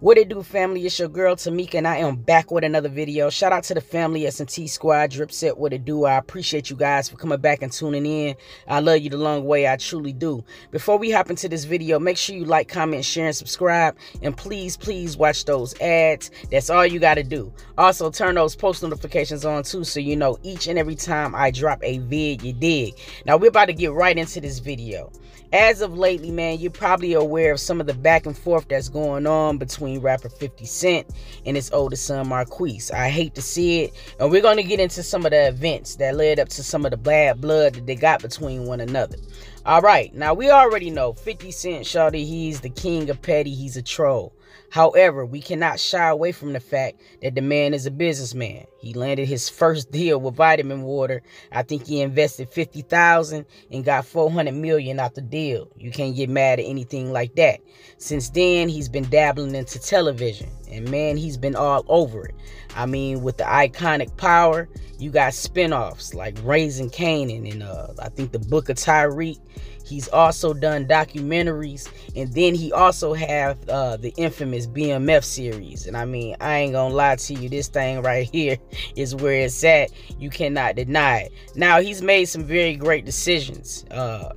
What it do, family? It's your girl Tamika, and I am back with another video. Shout out to the family, S&T Squad, Dripset, what it do. I appreciate you guys for coming back and tuning in. I love you the long way, I truly do. Before we hop into this video, make sure you like, comment, share, and subscribe. And please watch those ads. That's all you got to do. Also, turn those post notifications on too, so you know each and every time I drop a vid, you dig. Now, we're about to get right into this video. As of lately, man, you're probably aware of some of the back and forth that's going on between rapper 50 Cent and his oldest son, Marquise. I hate to see it, and we're going to get into some of the events that led up to some of the bad blood that they got between one another. All right, now we already know 50 Cent, shawty, he's the king of petty, he's a troll. However, we cannot shy away from the fact that the man is a businessman. He landed his first deal with Vitamin Water. I think he invested $50,000 and got $400 million out the deal. You can't get mad at anything like that. Since then, he's been dabbling into television, and man, he's been all over it. I mean, with the iconic Power, you got spinoffs like Raising Kanan and I think the Book of Tyreek. He's also done documentaries, and then he also have the infamous BMF series. And I mean, I ain't gonna lie to you, this thing right here is where it's at. You cannot deny it. Now, he's made some very great decisions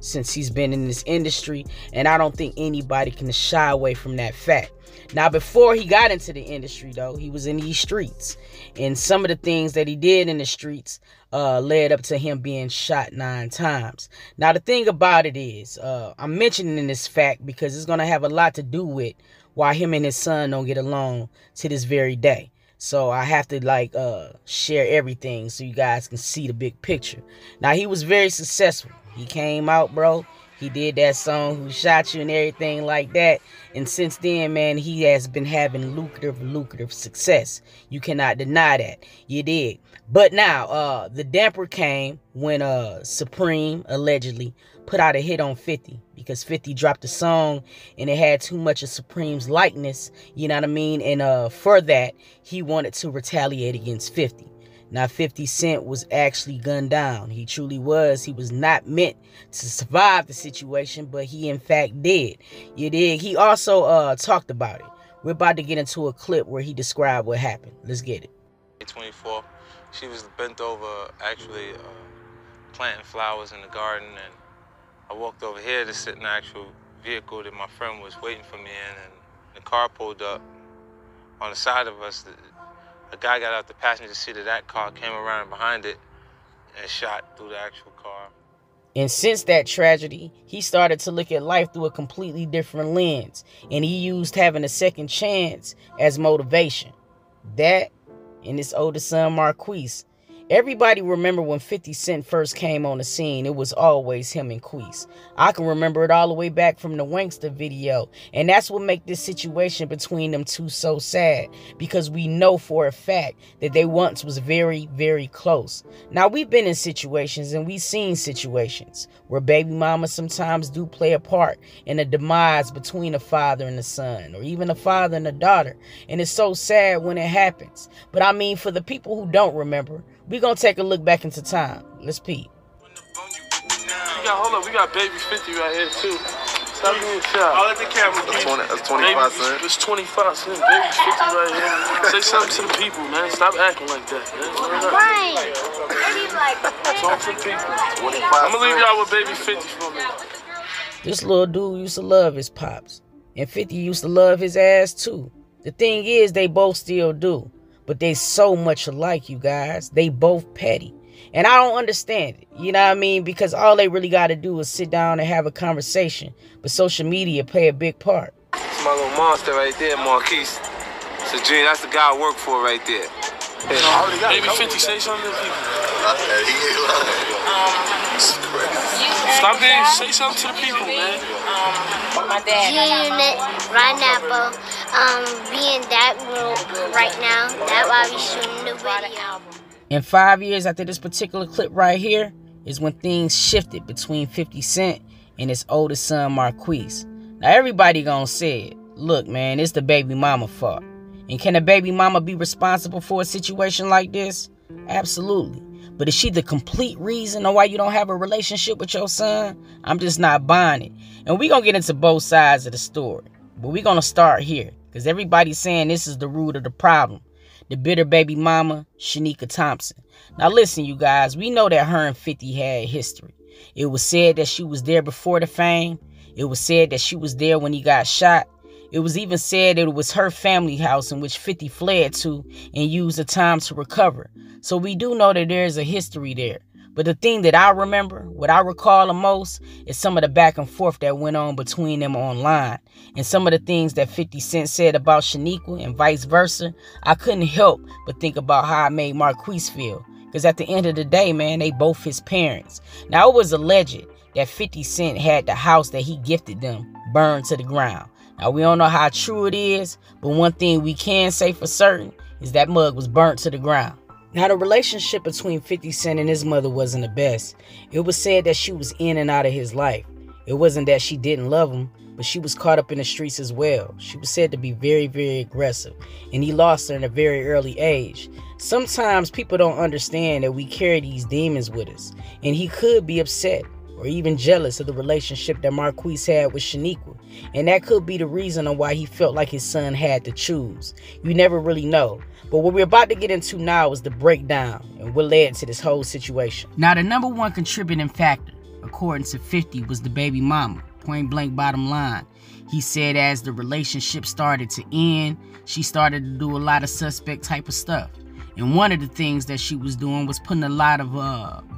since he's been in this industry, and I don't think anybody can shy away from that fact. Now, before he got into the industry, though, he was in these streets, and some of the things that he did in the streets led up to him being shot 9 times. Now, the thing about it is, I'm mentioning this fact because it's going to have a lot to do with why him and his son don't get along to this very day. So I have to share everything so you guys can see the big picture. Now, he was very successful. He came out, bro. He did that song, Who Shot You, and everything like that. And since then, man, he has been having lucrative success. You cannot deny that. You dig? But now, the damper came when Supreme allegedly put out a hit on 50 because 50 dropped a song and it had too much of Supreme's likeness. You know what I mean? And for that, he wanted to retaliate against 50. Now, 50 Cent was actually gunned down. He truly was. He was not meant to survive the situation, but he in fact did. You dig? He also talked about it. We're about to get into a clip where he described what happened. Let's get it. 24, she was bent over actually planting flowers in the garden, and I walked over here to sit in the actual vehicle that my friend was waiting for me in, and the car pulled up. On the side of us, a guy got out the passenger seat of that car, came around behind it, and shot through the actual car. And since that tragedy, he started to look at life through a completely different lens. And he used having a second chance as motivation. That and his oldest son, Marquise. Everybody remember when 50 Cent first came on the scene, it was always him and Queese. I can remember it all the way back from the Wankster video. And that's what makes this situation between them two so sad. Because we know for a fact that they once was very close. Now, we've been in situations and we've seen situations where baby mamas sometimes do play a part in the demise between a father and a son. Or even a father and a daughter. And it's so sad when it happens. But I mean, for the people who don't remember, we're going to take a look back into time. Let's peep. Hold up, we got Baby 50 right here, too. Stop being shy. All at the camera, that's 25 cents. It's 25 cents. Baby 50 right here. Say something to the people, man. Stop acting like that, man. Right. Talk to the people. I'm going to leave y'all with Baby 50 for me. This little dude used to love his pops. And 50 used to love his ass, too. The thing is, they both still do. But they so much alike, you guys. They both petty. And I don't understand it. You know what I mean? Because all they really got to do is sit down and have a conversation. But social media play a big part. It's my little monster right there, Marquise. So, Gene, that's the guy I work for right there. Yeah. Baby 50, say something to people. Stop being, say something to the people, man. My dad. Pineapple, being that group right now. That's why we shooting the video. In 5 years after this particular clip right here is when things shifted between 50 Cent and his oldest son, Marquise. Now, everybody gonna say it. Look, man, it's the baby mama fault. And can a baby mama be responsible for a situation like this? Absolutely. But is she the complete reason on why you don't have a relationship with your son? I'm just not buying it. And we're going to get into both sides of the story. But we're going to start here. because everybody's saying this is the root of the problem. The bitter baby mama, Shamika Thompson. Now listen, you guys, we know that her and 50 had history. It was said that she was there before the fame. It was said that she was there when he got shot. It was even said that it was her family house in which 50 fled to and used the time to recover. So we do know that there's a history there. But the thing that I remember, what I recall the most, is some of the back and forth that went on between them online. And some of the things that 50 Cent said about Shaniqua and vice versa. I couldn't help but think about how it made Marquise feel. Because at the end of the day, man, they both his parents. Now, it was alleged that 50 Cent had the house that he gifted them burned to the ground. Now, we don't know how true it is, but one thing we can say for certain is that mug was burnt to the ground. Now, the relationship between 50 Cent and his mother wasn't the best. It was said that she was in and out of his life. It wasn't that she didn't love him, but she was caught up in the streets as well. She was said to be very, very aggressive, and he lost her in a very early age. Sometimes people don't understand that we carry these demons with us, and he could be upset or even jealous of the relationship that Marquise had with Shaniqua, and that could be the reason on why he felt like his son had to choose. You never really know. But what we're about to get into now is the breakdown and what led to this whole situation. Now, the number one contributing factor, according to 50, was the baby mama. Point blank bottom line. He said as the relationship started to end, she started to do a lot of suspect type of stuff. And one of the things that she was doing was putting a lot of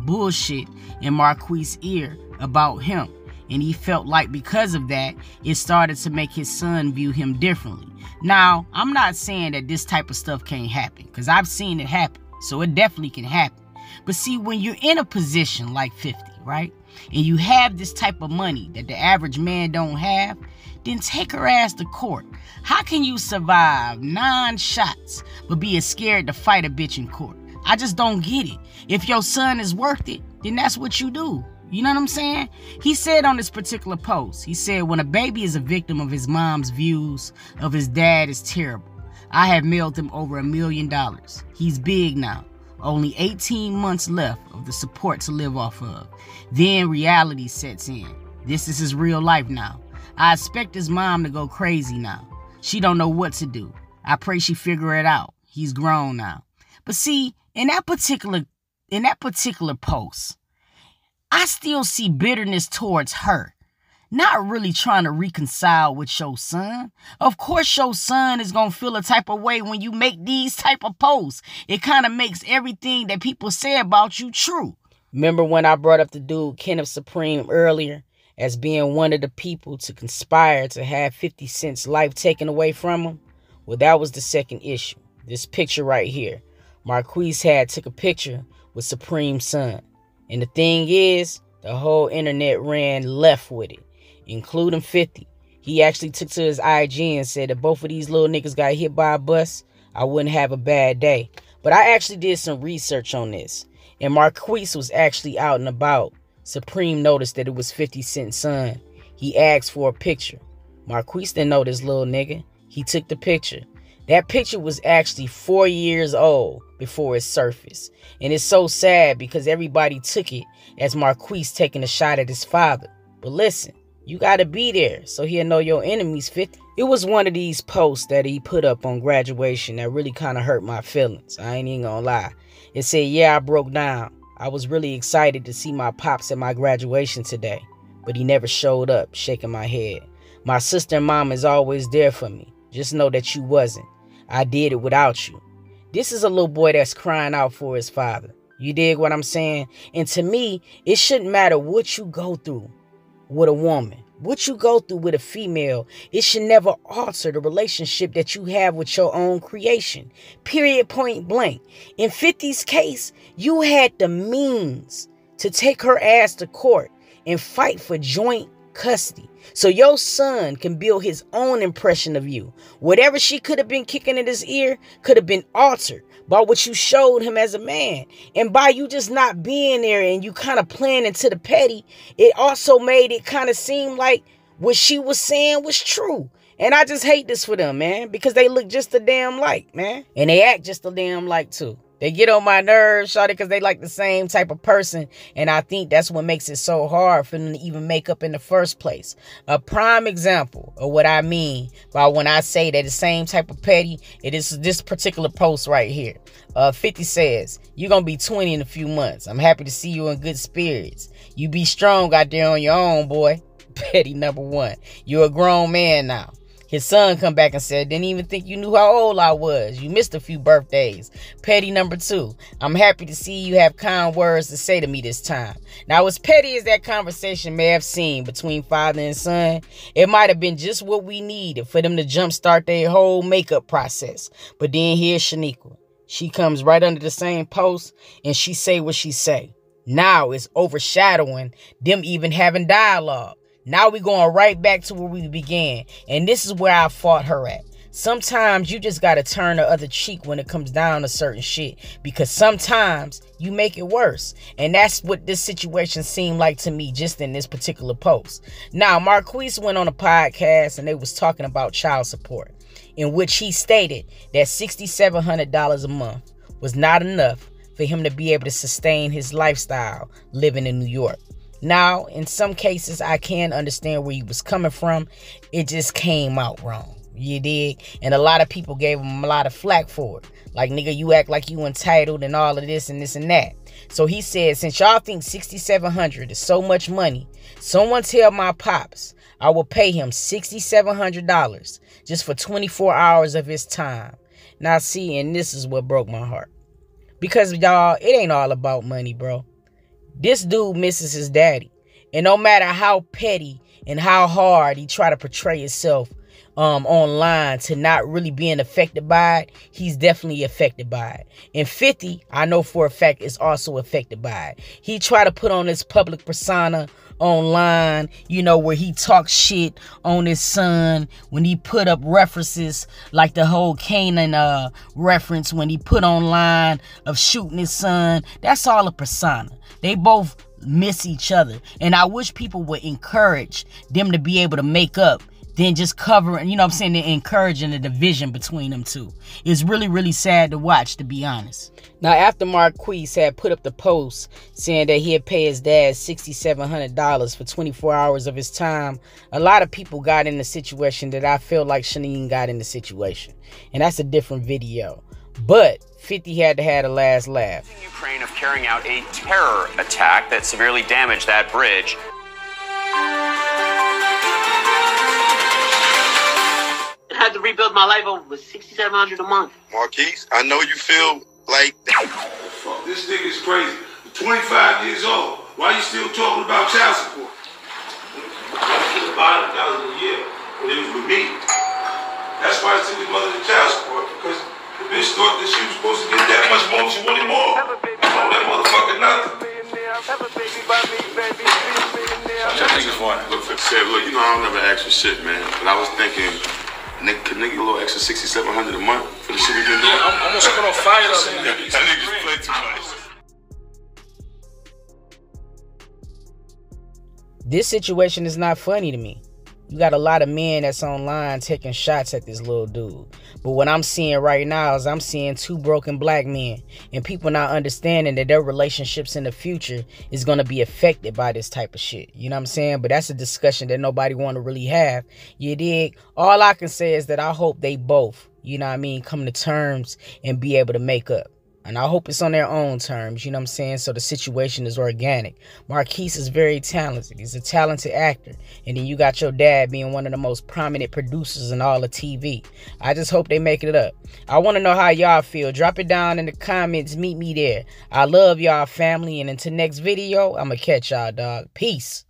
bullshit in Marquise's ear about him. And he felt like because of that, it started to make his son view him differently. Now, I'm not saying that this type of stuff can't happen, because I've seen it happen. So it definitely can happen. But see, when you're in a position like 50, right? And you have this type of money that the average man don't have, then take her ass to court. How can you survive 9 shots but be as scared to fight a bitch in court? I just don't get it. If your son is worth it, then that's what you do. You know what I'm saying? He said on this particular post, he said, when a baby is a victim of his mom's views of his dad is terrible. I have mailed him over $1 million. He's big now. Only 18 months left of the support to live off of. Then reality sets in. This is his real life now. I expect his mom to go crazy now. She don't know what to do. I pray she figure it out. He's grown now. But see, in that particular post, I still see bitterness towards her. Not really trying to reconcile with your son. Of course your son is going to feel a type of way when you make these type of posts. It kind of makes everything that people say about you true. Remember when I brought up the dude Kenneth Supreme earlier as being one of the people to conspire to have 50 Cent's life taken away from him? Well, that was the second issue. This picture right here. Marquise had took a picture with Supreme's son. And the thing is, the whole internet ran left with it, including 50. He actually took to his IG and said that both of these little niggas got hit by a bus, I wouldn't have a bad day. But I actually did some research on this, and Marquise was actually out and about. Supreme noticed that it was 50 Cent's son. He asked for a picture. Marquise didn't know this little nigga. He took the picture. That picture was actually 4 years old before it surfaced. And it's so sad because everybody took it as Marquise taking a shot at his father. But listen, you gotta be there so he'll know your enemies 50. It was one of these posts that he put up on graduation that really kind of hurt my feelings. I ain't even gonna lie. It said, yeah, I broke down. I was really excited to see my pops at my graduation today, but he never showed up, shaking my head. My sister and mom is always there for me. Just know that you wasn't. I did it without you. This is a little boy that's crying out for his father. You dig what I'm saying? And to me, it shouldn't matter what you go through with a woman, what you go through with a female. It should never alter the relationship that you have with your own creation. Period, point blank. In 50's case, you had the means to take her ass to court and fight for joint custody. So your son can build his own impression of you. Whatever she could have been kicking in his ear could have been altered by what you showed him as a man. And by you just not being there and you kind of playing into the petty, it also made it kind of seem like what she was saying was true. And I just hate this for them, man, because they look just a damn like, man. And they act just a damn like, too. They get on my nerves, shawty, because they like the same type of person. And I think that's what makes it so hard for them to even make up in the first place. A prime example of what I mean by when I say that the same type of petty, it is this particular post right here. 50 says, "You're going to be 20 in a few months. I'm happy to see you in good spirits. You be strong out there on your own, boy." Petty number 1. You're a grown man now. His son come back and said, "Didn't even think you knew how old I was. You missed a few birthdays." Petty number 2. "I'm happy to see you have kind words to say to me this time." Now, as petty as that conversation may have seemed between father and son, it might have been just what we needed for them to jumpstart their whole makeup process. But then here's Shaniqua. She comes right under the same post and she say what she say. Now it's overshadowing them even having dialogue. Now we going right back to where we began. And this is where I fought her at. Sometimes you just got to turn the other cheek when it comes down to certain shit. Because sometimes you make it worse. And that's what this situation seemed like to me just in this particular post. Now, Marquise went on a podcast and they was talking about child support, in which he stated that $6,700 a month was not enough for him to be able to sustain his lifestyle living in New York. Now, in some cases, I can understand where he was coming from. It just came out wrong. You dig? And a lot of people gave him a lot of flack for it. Like, nigga, you act like you entitled and all of this and this and that. So he said, since y'all think $6,700 is so much money, someone tell my pops I will pay him $6,700 just for 24 hours of his time. Now, see, and this is what broke my heart. Because, y'all, it ain't all about money, bro. This dude misses his daddy. And no matter how petty and how hard he try to portray himself online to not really being affected by it, he's definitely affected by it. And 50, I know for a fact, is also affected by it. He try to put on this public persona online, you know, where he talks shit on his son, when he put up references like the whole Canaan reference when he put online of shooting his son. That's all a persona. They both miss each other. And I wish people would encourage them to be able to make up than just covering, you know what I'm saying, they're encouraging the division between them two. It's really, really sad to watch, to be honest. Now, after Marquise had put up the post saying that he'd pay his dad $6,700 for 24 hours of his time, a lot of people got in the situation that I feel like Shanine got in the situation. And that's a different video. But 50 had to have the last laugh. Ukraine of carrying out a terror attack that severely damaged that bridge. I had to rebuild my life over with $6,700 a month. Marquise, I know you feel like that. Fuck, this nigga's crazy. 25 years old. Why you still talking about child support? $500 a year when it was with me. That's why I took his mother to child support, because the bitch thought that she was supposed to get that much more. She wanted more. I told that motherfucker nothing. What y'all think is funny? Look, you know I don't never ask for shit, man. But I was thinking, could nigga get a little extra $6,700 a month for the shit we been doing? Yeah, I'm almost gonna fire them. That niggas play too much. This situation is not funny to me. You got a lot of men that's online taking shots at this little dude. But what I'm seeing right now is I'm seeing two broken black men and people not understanding that their relationships in the future is going to be affected by this type of shit. You know what I'm saying? But that's a discussion that nobody want to really have. You dig? All I can say is that I hope they both, you know what I mean, come to terms and be able to make up. And I hope it's on their own terms, you know what I'm saying? So the situation is organic. Marquise is very talented. He's a talented actor. And then you got your dad being one of the most prominent producers in all of TV. I just hope they make it up. I want to know how y'all feel. Drop it down in the comments. Meet me there. I love y'all, family. And until next video, I'm going to catch y'all, dog. Peace.